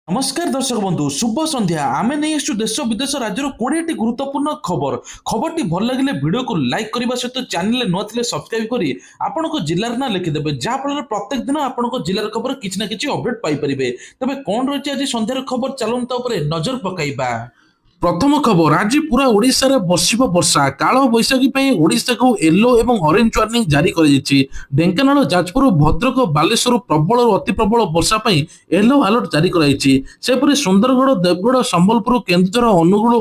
नमस्कार दर्शक बंधु शुभ संध्या आमे नहीं आसु देश विदेश राज्यर 20टी गुरुत्वपूर्ण खबर खबरटी भल लगे वीडियो को लाइक करने सहित चैनल न थे सब्सक्राइब करी आपण जिलार ना लिखिदेवे जहाँफल प्रत्येक दिन आपण जिलार खबर किसी ना कि अपडेट पाइपर तेज कौन रही आज संध्यार खबर चलता नजर पकड़ा। प्रथम खबर आज पूरा ओडिशा रे बर्षिब वर्षा काल बैशाखी ओडिशा को येलो एवं ऑरेंज वार्निंग जारी कर ढेंकानाल जाजपुर भद्रक बालेश्वर प्रबल और अति प्रबल वर्षा येलो अलर्ट जारी कर सुंदरगढ़ देवगढ़ संबलपुर केन्दुझर अनुगुल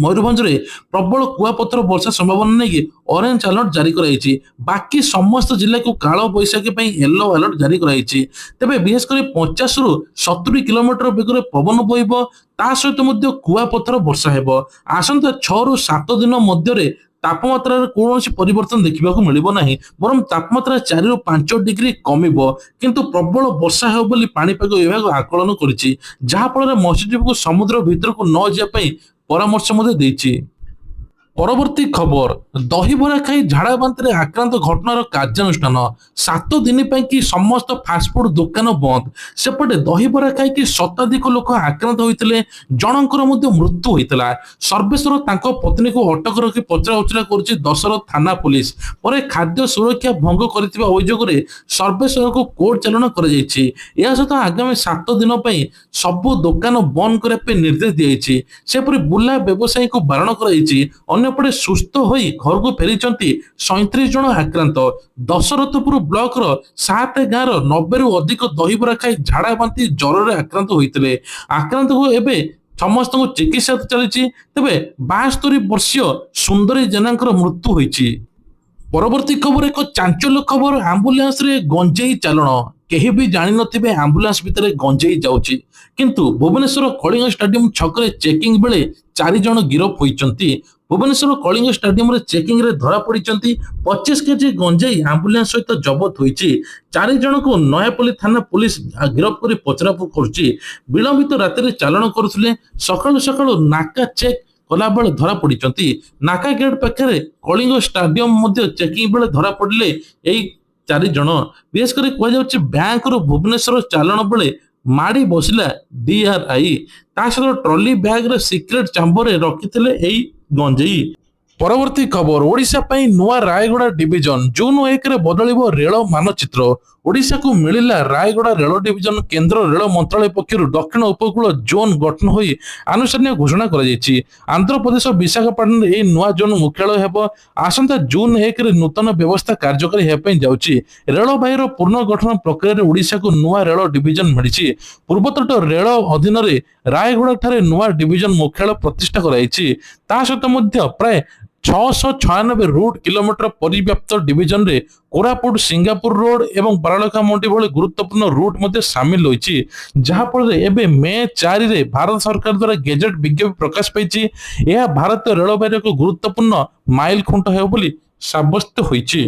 मयूरभंज में प्रबल कुआपथर वर्षा संभावना नहीं ऑरेंज अलर्ट जारी कर बाकी समस्त जिला को काल बैशाखी येलो अलर्ट जारी कर तेज विशेषकर 50 रु 70 किलोमीटर बेगर पवन बहब ता सहित कुआपथर वर्षा हेब आसंता 6 रु 7 दिन मध्य तापमात्रा कौन परिवर्तन देखा मिलना नहीं बर तापमात्रा 4 रु 5 डिग्री कमिब किंतु प्रबल वर्षा हो बोली पाणीपाग विभाग आकलन कर जहाँफल मत्स्यजीवी को समुद्र भीतर को न जावाई परामर्श देती। परवर्ती खबर दहीबरा खाई झाड़ा बांति आक्रांत घटनार कार्यानुष्ठान 7 दिन कि समस्त फास्टफुड दुकान बंद सेपटे दहीबरा खाई शताधिक लोक आक्रांत होते जनकर मृत्यु होता सर्वेश्वर पत्नी को अटक रखी पचरा उचरा कर दशर थाना पुलिस पर खाद्य सुरक्षा भंग कर अभियोग सर्वेश्वर को कोर्ट चालाण कर सहित आगामी 7 दिन सबू दुकान बंद करने निर्देश दिखाई सेपरी बुला व्यवसायी को बारण कर पटे सुस्थ होई घर को फेरी 37 जन आक्रांत दशरथपुर ब्लॉक 7 गाँव 90 रु अधिक दहीबरा खाई झाड़ा बांति ज्वर आक्रांत होते आक्रांत को एवं समस्त चिकित्सा चली तेरे 72 वर्षीय सुंदरी जेना मृत्यु होती। परवर्ती खबर एक चांचल्य खबर आंबुलांस रे गंजेई चालन केही भी जानि नथिबे आंबुलांस भितर गंजेई जाउची किंतु भुवनेश्वर कलिंग स्टेडियम छकरे चेकिंग बेले 4 जन गिरफ होइचंती भुवनेश्वर कलिंग स्टेडियम रे चेकिंग रे धरा पड़िचंती 25 केजी गंजेई आंबुलांस सहित जबत होइची 4 जन को नयापल्ली थाना पुलिस गिरफ करी पचरापुच करची विलंबित राति रे चालान करुथिले सकाळु सकाळु नाका चेक कला बेले धरा पड़िचंती नाका गेट पाखे कलिंग स्टेडियम चेकिंग बेले धरा पड़े यही 4 जन विशेषकर कह बैंक रु भुवनेश्वर चालान बेले माड़ी बसिला डीआरआई ता सहित ट्रॉली बैग रे सिक्रेट चांबर रखिथिले एई गंजेई। परवर्ती खबर ओडिशा पई नुआ रायगड़ा डिविजन जून 1 रे बदलिबो रेल मानचित्र ओडिशा को मिलिला रायगड़ा रेल डिविजन केंद्र रेल मंत्रालय पक्षर दक्षिण उपकूल जोन गठन होई आनुষ্ঠাनिक घोषणा करा जायछि आंध्र प्रदेश विशाखापट्टनम रे नुआ जोन मुख्यालय हेबो आसंता जून 1 रे नूतन व्यवस्था कार्यकारी हेपै जाउछि रेलबाईर पूर्ण गठन प्रक्रिया रे ओडिशा को नुआ रेल डिविजन मिलिछि पूर्वतट रेल अधीन रे रायगड़ा ठारे नुआ डिविजन मुख्यालय प्रतिष्ठा कराइछि ता सहित मध्य प्राय 696 रूट किलोमीटर परिव्याप्त डिविजन रे कोरापुट सिंगापुर रोड एवं बारालखा मंडी भली गुरुत्वपूर्ण रूट मध्य सामिल होइछि जहाँफल एबे मे 4 रे भारत सरकार द्वारा गेजेट विज्ञप्ति प्रकाश पाइछि यह भारतीय रेलबाईर एक गुरुत्वपूर्ण माइल खुंट हेबो बोली साब्यस्त होइछि।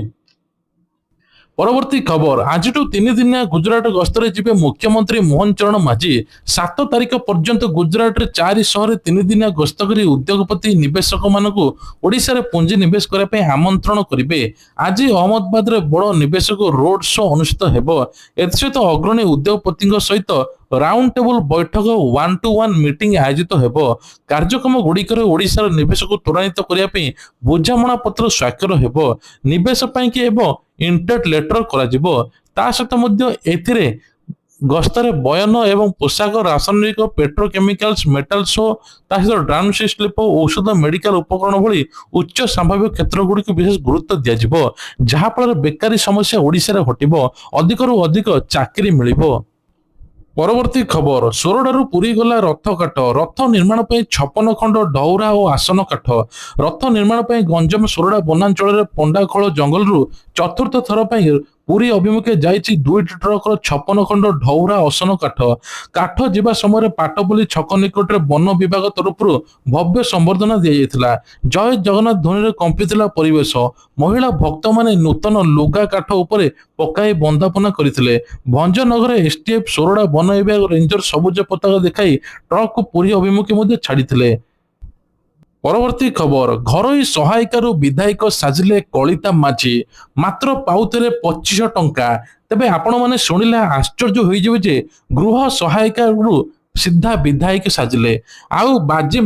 परवर्ती खबर आज 3 दिनिया गुजरात गस्तर जीवे मुख्यमंत्री मोहन चरण माझी 7 तारिख पर्यंत गुजरात रे 4 शहर 3 दिनिया गस्त करी उद्योगपति निवेशक मानकु ओडिशा रे पुंजी निवेश करा पे आमंत्रण करिवे आज अहमदाबाद रे बड़ निवेशक रोड शो अनुष्ठित हेबो एतसहित अग्रणी उद्योगपति सहित राउंड टेबल बैठक 1-to-1 मीटिंग आयोजित हेबो कार्यक्रम गुड़िकर ओडिशा निवेश को त्वरान्वित करिया पे बुझामणा पत्र स्वाक्षर हेबो निवेश पई कि एवं इंटेट लेटर करा जिवो ता सहित मध्य एथिरे गस्तरे बयन एवं पोशाक रासायनिक पेट्रोकेमिकल्स मेटाल्स सहित ड्राउन स्लिप औषध मेडिकल उपकरण भली उच्च संभाव्य क्षेत्र गुड़ी को विशेष गुरुत्व दिया जहाँफल बेकारी समस्या ओडिशा रे हटिबो अधिक रु अधिक चाकरी मिलिबो। परवर्ती खबर सोरडारू पुरी गला रथ काठ रथ निर्माण पे 56 खंड डौरा और आसन काठ रथ निर्माण पे गंजम सोरडा वनांचल पंडाखोल जंगल रु चतुर्थ थर पे पुरी अभिमुखे जाइछि 2 ट्रक 56 खंड ढौरा आसन काठ काठ जीवा समय पाटपल्ली छक निकट वन विभाग तरफ भव्य संबर्धना दि जाइथिला जय जगन्नाथ ध्वनि रे कंपिथिला परिवेश महिला भक्त माने नूतन लुगा काठ उपरे पकाई बंदापना करथिले भंजनगर एसटीएफ सोरडा वन विभाग रेंजर सबुज पताका देखाई ट्रक को पुरी अभिमुखे मध्ये छाड़िथिले। परवर्ती खबर घरोई सहायिका विधायक साजिले कलिता माझी मात्र पाउथरे 2500 टंका तेबे आपण माने शुणिले आश्चर्य होइजिबे जे गृह सहायिका ସିଧା ବିଧାୟକ ସାଜିଲେ ଆଉ ବାଜି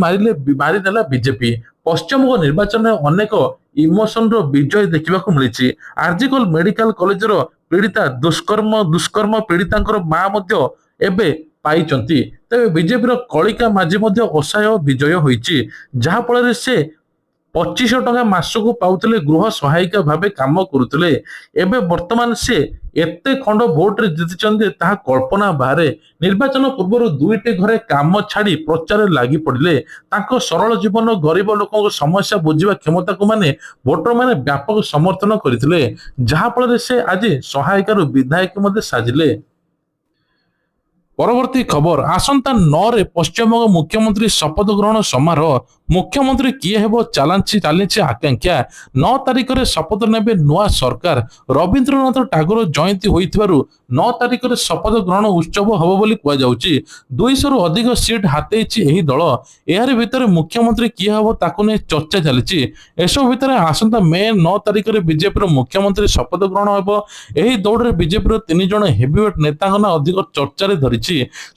ମାରିଦେଲା ବିଜେପି। ପଶ୍ଚିମବଙ୍ଗ ନିର୍ବାଚନରେ ଅନେକ ଇମୋସନର ବିଜୟ ଦେଖିବାକୁ ମିଳିଛି। ଆର୍ଜିକଲ ମେଡିକାଲ କଲେଜର ପୀଡ଼ିତା ଦୁଷ୍କର୍ମ ପୀଡ଼ିତାଙ୍କର ମା ମଧ୍ୟ ଏବେ ପାଇଛନ୍ତି। ତେବେ ବିଜେପିର କଳିକା ମାଝୀ ମଧ୍ୟ ଅସହାୟ ବିଜୟ ହୋଇଛି, ଯାହାଫଳରେ ସେ 2500 ଟଙ୍କା ମାସକୁ ପାଉଥିଲେ, ଗୃହ ସହାୟିକା ଭାବେ କାମ କରୁଥିଲେ। ଏବେ ବର୍ତ୍ତମାନ ସେ ଏତେ ଖଣ୍ଡ ଭୋଟରେ ଜିତିଛନ୍ତି ତାହା କଳ୍ପନା ବାହାରେ। ନିର୍ବାଚନ ପୂର୍ବରୁ ଦୁଇଟି ଘରେ କାମ ଛାଡ଼ି ପ୍ରଚାରରେ ଲାଗି ପଡ଼ିଲେ। ତାଙ୍କ ସରଳ ଜୀବନ, ଗରିବ ଲୋକଙ୍କ ସମସ୍ୟା ବୁଝିବା କ୍ଷମତାକୁ ଭୋଟରମାନେ ବ୍ୟାପକ ସମର୍ଥନ କରିଥିଲେ, ଯାହାଫଳରେ ସେ ଆଜି ସହାୟିକାରୁ ବିଧାୟକ ମଧ୍ୟ ସାଜିଲେ। ପରବର୍ତ୍ତୀ ଖବର, ଆସନ୍ତା 9ରେ ପଶ୍ଚିମବଙ୍ଗ ମୁଖ୍ୟମନ୍ତ୍ରୀ ଶପଥ ଗ୍ରହଣ ସମାରୋହ। ମୁଖ୍ୟମନ୍ତ୍ରୀ କିଏ ହେବ ଚାଲିଛି ଆକାଂକ୍ଷା। 9 ତାରିଖରେ ଶପଥ ନେବେ ନୂଆ ସରକାର। ରବୀନ୍ଦ୍ରନାଥ ଟାଗୋର ଜୟନ୍ତୀ ହୋଇଥିବାରୁ 9 ତାରିଖରେ ଶପଥ ଗ୍ରହଣ ଉତ୍ସବ ହେବ ବୋଲି କୁହାଯାଉଛି। 200ରୁ ଅଧିକ ସିଟ୍ ହାତେଇଛି ଏହି ଦଳ। ଏହାରି ଭିତରେ ମୁଖ୍ୟମନ୍ତ୍ରୀ କିଏ ହେବ ତାକୁ ନେଇ ଚର୍ଚ୍ଚା ଚାଲିଛି। ଏସବୁ ଭିତରେ ଆସନ୍ତା ମେ 9 ତାରିଖରେ ବିଜେପିର ମୁଖ୍ୟମନ୍ତ୍ରୀ ଶପଥ ଗ୍ରହଣ ହେବ। ଏହି ଦୌଡ଼ରେ ବିଜେପିର 3 ଜଣ ହେଭିୱେଟ୍ ନେତାଙ୍କ ନାଁ ଅଧିକ ଚର୍ଚ୍ଚାରେ ଧରିଛି।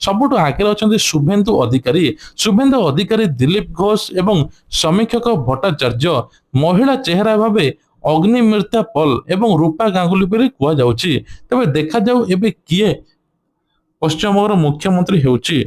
ସବୁଠୁ ଆଗରେ ଅଛନ୍ତି ଶୁଭେନ୍ଦୁ ଅଧିକାରୀ, ଦିଲ୍ଲୀପ ଘୋଷ ଏବଂ ସମୀକ୍ଷକ ଭଟ୍ଟାଚାର୍ଯ୍ୟ। ମହିଳା ଚେହେରା ଭାବେ ଅଗ୍ନିମିତ୍ରା ପଲ୍ ଏବଂ ରୂପା ଗାଙ୍ଗୁଲି ବୋଲି କୁହାଯାଉଛି। ତେବେ ଦେଖାଯାଉ ଏବେ କିଏ ପଶ୍ଚିମବଙ୍ଗର ମୁଖ୍ୟମନ୍ତ୍ରୀ ହେଉଛି।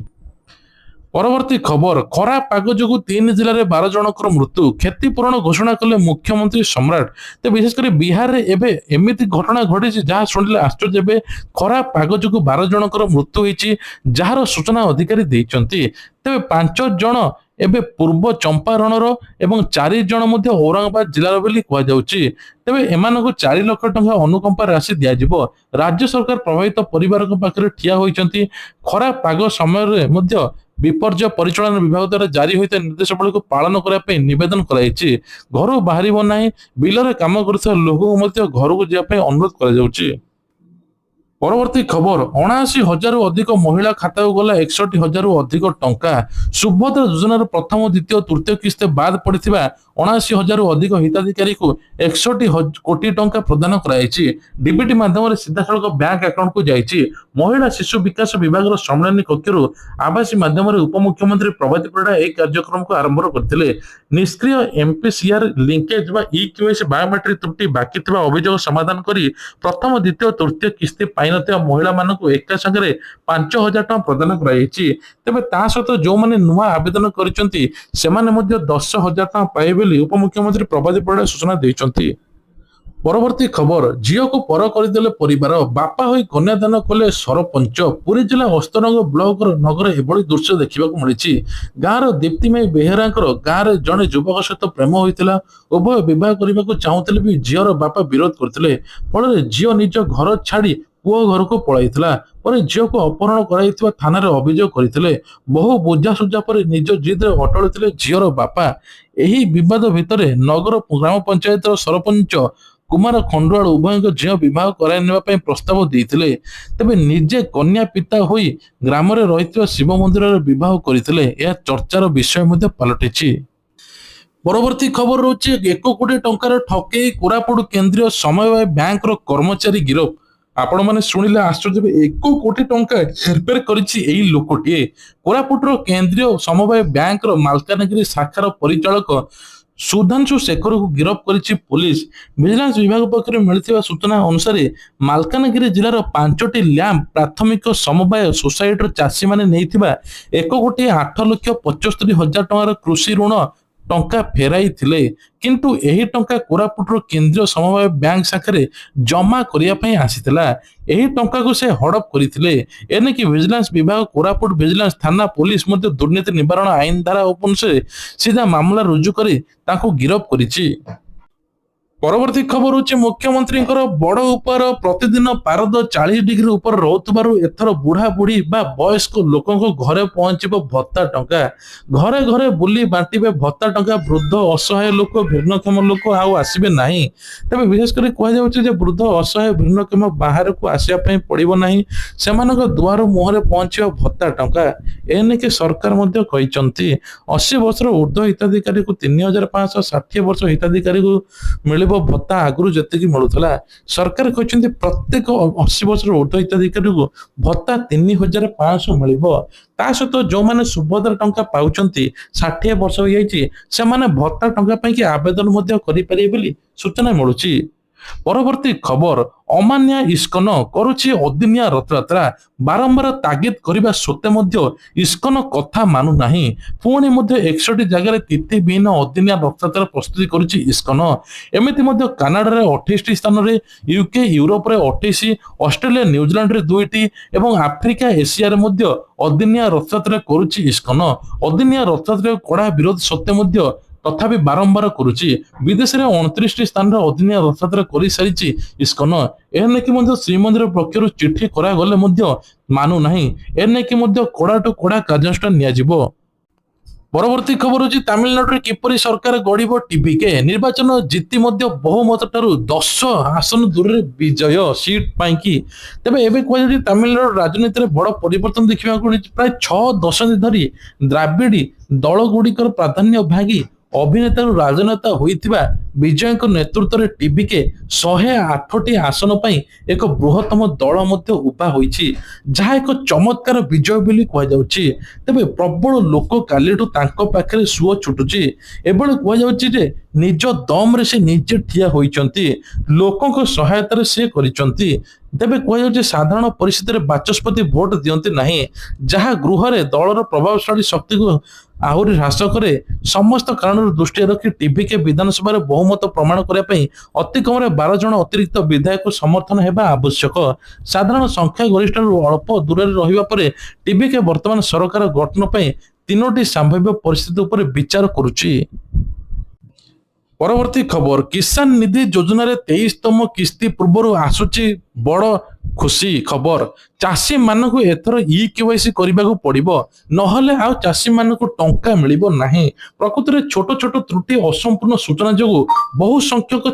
ପରବର୍ତ୍ତୀ ଖବର, ଖରାପ ପାଗ ଯୋଗୁଁ 3 ଜିଲ୍ଲାରେ 12 ଜଣଙ୍କର ମୃତ୍ୟୁ। କ୍ଷତିପୂରଣ ଘୋଷଣା କଲେ ମୁଖ୍ୟମନ୍ତ୍ରୀ ସମ୍ରାଟ। ତ ବିଶେଷ କରି ବିହାରରେ ଏବେ ଏମିତି ଘଟଣା ଘଟିଛି ଯାହା ଶୁଣିଲେ ଆଶ୍ଚର୍ଯ୍ୟ ହେବେ। ଖରାପ ପାଗ ଯୋଗୁଁ 12 ଜଣଙ୍କର ମୃତ୍ୟୁ ହୋଇଛି, ଯାହାର ସୂଚନା ଅଧିକାରୀ ଦେଇଛନ୍ତି। ତେବେ 5 ଜଣ ଏବେ ପୂର୍ବ ଚମ୍ପାରଣର ଏବଂ 4 ଜଣ ମଧ୍ୟ ଔରଙ୍ଗାବାଦ ଜିଲ୍ଲାର ବୋଲି କୁହାଯାଉଛି। ତେବେ ଏମାନଙ୍କୁ 4 ଲକ୍ଷ ଟଙ୍କା ଅନୁକମ୍ପା ରାଶି ଦିଆଯିବ। ରାଜ୍ୟ ସରକାର ପ୍ରଭାବିତ ପରିବାରଙ୍କ ପାଖରେ ଠିଆ ହୋଇଛନ୍ତି। ଖରାପ ପାଗ ସମୟରେ ମଧ୍ୟ ବିପର୍ଯ୍ୟୟ ପରିଚାଳନା ବିଭାଗ ଦ୍ୱାରା ଜାରି ହୋଇଥିବା ନିର୍ଦ୍ଦେଶାବଳୀକୁ ପାଳନ କରିବା ପାଇଁ ନିବେଦନ କରାଯାଇଛି। ଘରୁ ବାହାରିବ ନାହିଁ। ବିଲରେ କାମ କରୁଥିବା ଲୋକଙ୍କୁ ମଧ୍ୟ ଘରକୁ ଯିବା ପାଇଁ ଅନୁରୋଧ କରାଯାଉଛି। ପରବର୍ତ୍ତୀ ଖବର, 79,000ରୁ ଅଧିକ ମହିଳା ଖାତାକୁ ଗଲା 61,000ରୁ ଅଧିକ ଟଙ୍କା। ସୁଭଦ୍ରା ଯୋଜନାର ପ୍ରଥମ, ଦ୍ୱିତୀୟ, ତୃତୀୟ କିସ୍ତି ବାଦ ପଡ଼ିଥିବା 79,000ରୁ ଅଧିକ ହିତାଧିକାରୀଙ୍କୁ 61 କୋଟି ଟଙ୍କା ପ୍ରଦାନ କରାଯାଇଛି। ଡିବିଟି ମାଧ୍ୟମରେ ସିଧାସଳଖ ବ୍ୟାଙ୍କ ଆକାଉଣ୍ଟକୁ ଯାଇଛି। ମହିଳା ଶିଶୁ ବିକାଶ ବିଭାଗର ସମ୍ମିଳନୀ କକ୍ଷରୁ ଆଭାସୀ ମାଧ୍ୟମରେ ଉପମୁଖ୍ୟମନ୍ତ୍ରୀ ପ୍ରଭାତୀ ପରିଡ଼ା ଏହି କାର୍ଯ୍ୟକ୍ରମକୁ ଆରମ୍ଭ କରିଥିଲେ। ନିଷ୍କ୍ରିୟ ଏମ୍ପିସିଆର ଲିଙ୍କେଜ ବା ଇକେୱାଇସି ବାୟୋମେଟ୍ରିକ ତ୍ରୁଟି ବାକି ଥିବା ଅଭିଯୋଗ ସମାଧାନ କରି ପ୍ରଥମ, ଦ୍ୱିତୀୟ, ତୃତୀୟ କିସ୍ତି ପାଇନଥିବା ମହିଳାମାନଙ୍କୁ ଏକା ସାଙ୍ଗରେ 5,000 ଟଙ୍କା ପ୍ରଦାନ କରାଯାଇଛି। ତେବେ ତା ସହିତ ଯେଉଁମାନେ ନୂଆ ଆବେଦନ କରିଛନ୍ତି ସେମାନେ ମଧ୍ୟ 10,000 ଟଙ୍କା ପାଇବେ ବୋଲି ଉପମୁଖ୍ୟମନ୍ତ୍ରୀ ପ୍ରଭାତୀ ପରିଡ଼ା ସୂଚନା ଦେଇଛନ୍ତି। ପରବର୍ତ୍ତୀ ଖବର, ଝିଅକୁ ପର କରିଦେଲେ ପରିବାର, ବାପା ହୋଇ କନ୍ୟାଦାନ କଲେ ସରପଞ୍ଚ। ପୁରୀ ଜିଲ୍ଲା ଅସ୍ତରଙ୍ଗ ବ୍ଲକର ନଗର ଏଭଳି ଦୃଶ୍ୟ ଦେଖିବାକୁ ମିଳିଛି। ଗାଁର ଦୀପ୍ତିମୟୀ ବେହେରାଙ୍କର ଗାଁରେ ଜଣେ ଯୁବକ ସହିତ ପ୍ରେମ ହୋଇଥିଲା। ଉଭୟ ବିବାହ କରିବାକୁ ଚାହୁଁଥିଲେ ବି ଝିଅର ବାପା ବିରୋଧ କରିଥିଲେ। ଫଳରେ ଝିଅ ନିଜ ଘର ଛାଡ଼ି ପୁଅ ଘରକୁ ପଳାଇଥିଲା। ପରେ ଝିଅକୁ ଅପହରଣ କରାଯାଇଥିବା ଥାନାରେ ଅଭିଯୋଗ କରିଥିଲେ। ବହୁ ବୁଝାସୁଝା ପରେ ନିଜ ଜିଦରେ ଅଟଳିଥିଲେ ଝିଅର ବାପା। ଏହି ବିବାଦ ଭିତରେ ନଗର ଗ୍ରାମ ପଞ୍ଚାୟତର ସରପଞ୍ଚ କୁମାର ଖଣ୍ଡୁଆଳ ଉଭୟଙ୍କ ଝିଅ ବିବାହ କରାଇ ନେବା ପାଇଁ ପ୍ରସ୍ତାବ ଦେଇଥିଲେ। ତେବେ ନିଜେ କନ୍ୟା ପିତା ହୋଇ ଗ୍ରାମରେ ରହିଥିବା ଶିବ ମନ୍ଦିରରେ ବିବାହ କରିଥିଲେ। ଏହା ଚର୍ଚ୍ଚାର ବିଷୟ ମଧ୍ୟ ପାଲଟିଛି। ପରବର୍ତ୍ତୀ ଖବର ରହୁଛି, 1 କୋଟି ଟଙ୍କାର ଠକେଇ, କୋରାପୁଟ କେନ୍ଦ୍ରୀୟ ସମବାୟ ବ୍ୟାଙ୍କର କର୍ମଚାରୀ ଗିରଫ। ଆପଣମାନେ ଶୁଣିଲେ ଆଶ୍ଚର୍ଯ୍ୟ ହେବେ। 1 କୋଟି ଟଙ୍କା ହେରଫେର କରିଛି ଏହି ଲୋକଟିଏ। କୋରାପୁଟର କେନ୍ଦ୍ରୀୟ ସମବାୟ ବ୍ୟାଙ୍କର ମାଲକାନଗିରି ଶାଖାର ପରିଚାଳକ ସୁଧାଂଶୁ ଶେଖରକୁ ଗିରଫ କରିଛି ପୋଲିସ। ଭିଜିଲାନ୍ସ ବିଭାଗ ପକ୍ଷରୁ ମିଳିଥିବା ସୂଚନା ଅନୁସାରେ ମାଲକାନଗିରି ଜିଲ୍ଲାର 5ଟି ଲ୍ୟାମ୍ପ ପ୍ରାଥମିକ ସମବାୟ ସୋସାଇଟିର ଚାଷୀମାନେ ନେଇଥିବା 1,08,75,000 ଟଙ୍କାର କୃଷି ଋଣ ଟଙ୍କା ଫେରାଇଥିଲେ। କିନ୍ତୁ ଏହି ଟଙ୍କା କୋରାପୁଟର କେନ୍ଦ୍ରୀୟ ସମବାୟ ବ୍ୟାଙ୍କ ଶାଖାରେ ଜମା କରିବା ପାଇଁ ଆସିଥିଲା। ଏହି ଟଙ୍କାକୁ ସେ ହଡପ କରିଥିଲେ। ଏନେକି ଭିଜିଲାନ୍ସ ବିଭାଗ କୋରାପୁଟ ଭିଜିଲାନ୍ସ ଥାନା ପୋଲିସ ମଧ୍ୟ ଦୁର୍ନୀତି ନିବାରଣ ଆଇନ ଧାରା ଅନୁସାରେ ସିଧା ମାମଲା ରୁଜୁ କରି ତାଙ୍କୁ ଗିରଫ କରିଛି। ପରବର୍ତ୍ତୀ ଖବର ହେଉଛି, ମୁଖ୍ୟମନ୍ତ୍ରୀଙ୍କର ବଡ଼ ଉପହାର। ପ୍ରତିଦିନ ପାରଦ 40 ଡିଗ୍ରୀ ଉପରେ ରହୁଥିବାରୁ ଏଥର ବୁଢା ବୁଢୀ ବା ବୟସ୍କ ଲୋକଙ୍କ ଘରେ ପହଞ୍ଚିବ ଭତ୍ତା ଟଙ୍କା। ଘରେ ଘରେ ବୁଲି ବାଣ୍ଟିବେ ଭତ୍ତା ଟଙ୍କା। ବୃଦ୍ଧ, ଅସହାୟ ଲୋକ, ଭିନ୍ନକ୍ଷମ ଲୋକ ଆଉ ଆସିବେ ନାହିଁ। ତେବେ ବିଶେଷ କରି କୁହାଯାଉଛି ଯେ ବୃଦ୍ଧ, ଅସହାୟ, ଭିନ୍ନକ୍ଷମ ବାହାରକୁ ଆସିବା ପାଇଁ ପଡ଼ିବ ନାହିଁ। ସେମାନଙ୍କ ଦୁଆର ମୁହଁରେ ପହଞ୍ଚିବ ଭତ୍ତା ଟଙ୍କା। ଏନେକି ସରକାର ମଧ୍ୟ କହିଛନ୍ତି 80 ବର୍ଷର ଉର୍ଦ୍ଧ୍ୱ ହିତାଧିକାରୀକୁ 3,500, 60 ବର୍ଷ ହିତାଧିକାରୀକୁ ମିଳିବ ଗରିବ ଭତ୍ତା ଆଗରୁ ଯେତିକି ମିଳୁଥିଲା ସରକାର କହିଛନ୍ତି ପ୍ରତ୍ୟେକ 80 ବର୍ଷର ଉର୍ଦ୍ଧ୍ୱ ହିତାଧିକାରୀଙ୍କୁ ଭତ୍ତା 3,500 ମିଳିବ। ତା ସହିତ ଯୋଉମାନେ ସୁଭଦ୍ରା ଟଙ୍କା ପାଉଛନ୍ତି 60 ବର୍ଷ ହେଇଯାଇଛି ସେମାନେ ଭତ୍ତା ଟଙ୍କା ପାଇଁ କି ଆବେଦନ ମଧ୍ୟ କରିପାରିବେ ବୋଲି ସୂଚନା ମିଳୁଛି। ପରବର୍ତ୍ତୀ ଖବର, ଅମାନିଆ ଇସ୍କନ କରୁଛି ଅଦିନିଆ ରଥଯାତ୍ରା। ବାରମ୍ବାର ତାଗିଦ କରିବା ସତ୍ତ୍ୱେ ମଧ୍ୟ ଇସ୍କନ କଥା ମାନୁନାହିଁ। ପୁଣି ମଧ୍ୟ 61 ଜାଗାରେ ତିଥିବିହୀନ ଅଦିନିଆ ରଥଯାତ୍ରା ପ୍ରସ୍ତୁତି କରୁଛି ଇସ୍କନ। ଏମିତି ମଧ୍ୟ କାନାଡାରେ 28ଟି ସ୍ଥାନରେ, ୟୁକେ ୟୁରୋପରେ 28, ଅଷ୍ଟ୍ରେଲିଆ ନ୍ୟୁଜିଲାଣ୍ଡରେ 2ଟି ଏବଂ ଆଫ୍ରିକା ଏସିଆରେ ମଧ୍ୟ ଅଦିନିଆ ରଥଯାତ୍ରା କରୁଛି ଇସ୍କନ। ଅଦିନିଆ ରଥଯାତ୍ରା କଡ଼ା ବିରୋଧ ସତ୍ତ୍ୱେ ମଧ୍ୟ ତଥାପି ବାରମ୍ବାର କରୁଛି। ବିଦେଶରେ 29ଟି ସ୍ଥାନରେ ଅଦିନିଆ ରଥଯାତ୍ରା କରିସାରିଛି ଇସ୍କନ। ଏହା ନେଇକି ମଧ୍ୟ ଶ୍ରୀମନ୍ଦିର ପକ୍ଷରୁ ଚିଠି କରାଗଲେ ମଧ୍ୟ ମାନୁନାହିଁ। ଏ ନେଇକି ମଧ୍ୟ କଡ଼ାଠୁ କଡ଼ା କାର୍ଯ୍ୟାନୁଷ୍ଠାନ ନିଆଯିବ। ପରବର୍ତ୍ତୀ ଖବର ହେଉଛି ତାମିଲନାଡୁରେ କିପରି ସରକାର ଗଢ଼ିବ ଟିଭିକେ। ନିର୍ବାଚନ ଜିତି ମଧ୍ୟ ବହୁମତ ଠାରୁ 10 ଆସନ ଦୂରରେ ବିଜୟ ସିଟ୍ ପାଇଁକି। ତେବେ ଏବେ କୁହାଯାଉଛି ତାମିଲନାଡୁ ରାଜନୀତିରେ ବଡ଼ ପରିବର୍ତ୍ତନ ଦେଖିବାକୁ ମିଳିଛି। ପ୍ରାୟ 6 ଦଶନ୍ଧି ଧରି ଦ୍ରାବିଡି ଦଳଗୁଡ଼ିକର ପ୍ରାଧାନ୍ୟ ଭାଗି ଅଭିନେତାରୁ ରାଜନେତା ହୋଇଥିବା ବିଜୟଙ୍କ ନେତୃତ୍ୱରେ ଟିଭିକେ 108ଟି ଆସନ ପାଇଁ ଏକ ବୃହତ୍ତମ ଦଳ ମଧ୍ୟ ଉଭା ହୋଇଛି, ଯାହା ଏକ ଚମତ୍କାର ବିଜୟ ବୋଲି କୁହାଯାଉଛି। ତେବେ ପ୍ରବଳ ଲୋକ କାଲିଠୁ ତାଙ୍କ ପାଖରେ ସୁଅ ଛୁଟୁଛି। ଏଭଳି କୁହାଯାଉଛି ଯେ ନିଜ ଦମରେ ସେ ନିଜେ ଠିଆ ହୋଇଛନ୍ତି, ଲୋକଙ୍କ ସହାୟତାରେ ସେ କରିଛନ୍ତି। ତେବେ କୁହାଯାଉଛି ସାଧାରଣ ପରିସ୍ଥିତିରେ ବାଚସ୍ପତି ଭୋଟ ଦିଅନ୍ତି ନାହିଁ, ଯାହା ଗୃହରେ ଦଳର ପ୍ରଭାବଶାଳୀ ଶକ୍ତିକୁ ଆହୁରି ହ୍ରାସ କରେ। ସମସ୍ତ କାରଣରୁ ଦୃଷ୍ଟିରେ ରଖି ଟିଭିକେ ବିଧାନସଭାରେ ବହୁମତ ପ୍ରମାଣ କରିବା ପାଇଁ ଅତି କମରେ 12 ଜଣ ଅତିରିକ୍ତ ବିଧାୟକ ସମର୍ଥନ ହେବା ଆବଶ୍ୟକ। ସାଧାରଣ ସଂଖ୍ୟାଗରିଷ୍ଠରୁ ଅଳ୍ପ ଦୂରରେ ରହିବା ପରେ ଟିଭିକେ ବର୍ତ୍ତମାନ ସରକାର ଗଠନ ପାଇଁ 3ଟି ସମ୍ଭାବ୍ୟ ପରିସ୍ଥିତି ଉପରେ ବିଚାର କରୁଛି। ପରବର୍ତ୍ତୀ ଖବର, କିଷାନ ନିଧି ଯୋଜନାରେ 23ତମ କିସ୍ତି ପୂର୍ବରୁ ଆସୁଛି ବଡ଼ ଖୁସି ଖବର। ଚାଷୀ ମାନଙ୍କୁ ଏଥର KYC କରିବାକୁ ପଡିବ, ନହେଲେ ଆଉ ଚାଷୀ ମାନଙ୍କୁ ଟଙ୍କା ମିଳିବ ନାହିଁ। ପ୍ରକୃତରେ ଛୋଟ ଛୋଟ ତ୍ରୁଟି ଅସମ୍ପୂର୍ଣ୍ଣ ସୂଚନା ଯୋଗୁଁ ବହୁ ସଂଖ୍ୟକ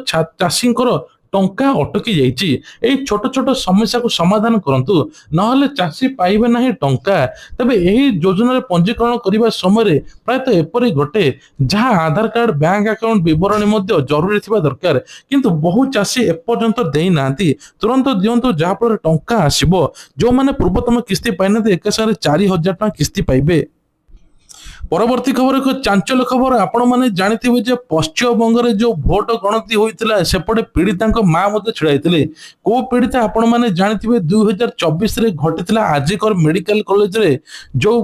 ଚାଷୀଙ୍କର ଟଙ୍କା ଅଟକି ଯାଇଛି। ଏହି ଛୋଟ ଛୋଟ ସମସ୍ୟାକୁ ସମାଧାନ କରନ୍ତୁ, ନହେଲେ ଚାଷୀ ପାଇବେ ନାହିଁ ଟଙ୍କା। ତେବେ ଏହି ଯୋଜନାରେ ପଞ୍ଜୀକରଣ କରିବା ସମୟରେ ପ୍ରାୟତଃ ଏପରି ଘଟେ ଯାହା ଆଧାର କାର୍ଡ, ବ୍ୟାଙ୍କ ଆକାଉଣ୍ଟ ବିବରଣୀ ମଧ୍ୟ ଜରୁରୀ ଥିବା ଦରକାର, କିନ୍ତୁ ବହୁ ଚାଷୀ ଏପର୍ଯ୍ୟନ୍ତ ଦେଇନାହାନ୍ତି। ତୁରନ୍ତ ଦିଅନ୍ତୁ, ଯାହାଫଳରେ ଟଙ୍କା ଆସିବ। ଯୋଉମାନେ ପୂର୍ବତମ କିସ୍ତି ପାଇନାହାନ୍ତି ଏକା ସାଙ୍ଗରେ 4,000 ଟଙ୍କା କିସ୍ତି ପାଇବେ। ପରବର୍ତ୍ତୀ ଖବର, ଏକ ଚାଞ୍ଚଲ୍ୟ ଖବର। ଆପଣ ମାନେ ଜାଣିଥିବେ ଯେ ପଶ୍ଚିମବଙ୍ଗରେ ଯୋଉ ଭୋଟ ଗଣତି ହୋଇଥିଲା ସେପଟେ ପୀଡ଼ିତାଙ୍କ ମା ମଧ୍ୟ ଛିଡା ହେଇଥିଲେ। କୋଉ ପୀଡ଼ିତା ଆପଣ ମାନେ ଜାଣିଥିବେ, 2024ରେ ଘଟିଥିଲା ଆଜିକର ମେଡିକାଲ କଲେଜରେ ଯୋଉ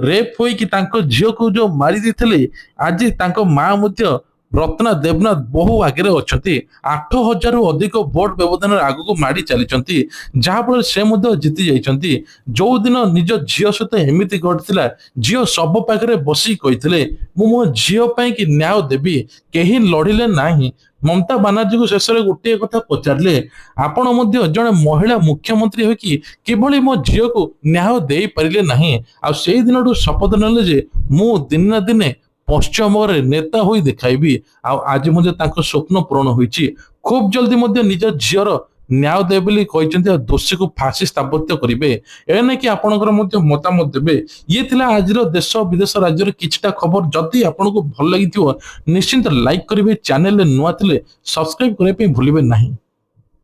ରେପ୍ ହୋଇକି ତାଙ୍କ ଝିଅକୁ ଯୋଉ ମାରି ଦେଇଥିଲେ। ଆଜି ତାଙ୍କ ମା ମଧ୍ୟ ରତ୍ନା ଦେବନାଥ ବହୁ ଆଗରେ ଅଛନ୍ତି। 8,000ରୁ ଅଧିକ ଭୋଟ ବ୍ୟବଧାନରେ ଆଗକୁ ମାଡ଼ି ଚାଲିଛନ୍ତି, ଯାହାଫଳରେ ସେ ମଧ୍ୟ ଜିତି ଯାଇଛନ୍ତି। ଯୋଉଦିନ ନିଜ ଝିଅ ସହିତ ଏମିତି ଘଟିଥିଲା, ଝିଅ ଶବ ପାଖରେ ବସି କହିଥିଲେ, ମୁଁ ମୋ ଝିଅ ପାଇଁ କି ନ୍ୟାୟ ଦେବି। କେହି ଲଢିଲେ ନାହିଁ। ମମତା ବାନାର୍ଜୀଙ୍କୁ ଶେଷରେ ଗୋଟିଏ କଥା ପଚାରିଲେ, ଆପଣ ମଧ୍ୟ ଜଣେ ମହିଳା ମୁଖ୍ୟମନ୍ତ୍ରୀ ହୋଇକି କିଭଳି ମୋ ଝିଅକୁ ନ୍ୟାୟ ଦେଇପାରିଲେ ନାହିଁ? ଆଉ ସେଇ ଦିନଠୁ ଶପଥ ନେଲେ ଯେ ମୁଁ ଦିନେ ନା ଦିନେ ପଶ୍ଚିମବଙ୍ଗରେ ନେତା ହୋଇ ଦେଖାଇବି। ଆଉ ଆଜି ମଧ୍ୟ ତାଙ୍କ ସ୍ୱପ୍ନ ପୂରଣ ହୋଇଛି। ଖୁବ୍ ଜଲ୍ଦି ମଧ୍ୟ ନିଜ ଝିଅର ନ୍ୟାୟ ଦେବେ ବୋଲି କହିଛନ୍ତି, ଆଉ ଦୋଷୀକୁ ଫାଶୀ ସ୍ଥାପତ୍ୟ କରିବେ। ଏ ନେଇକି ଆପଣଙ୍କର ମଧ୍ୟ ମତାମତ ଦେବେ। ଇଏ ଥିଲା ଆଜିର ଦେଶ ବିଦେଶ ରାଜ୍ୟର କିଛିଟା ଖବର। ଯଦି ଆପଣଙ୍କୁ ଭଲ ଲାଗିଥିବ ନିଶ୍ଚିନ୍ତ ଲାଇକ୍ କରିବେ, ଚ୍ୟାନେଲରେ ନୂଆ ଥିଲେ ସବସ୍କ୍ରାଇବ କରିବା ପାଇଁ ଭୁଲିବେ ନାହିଁ।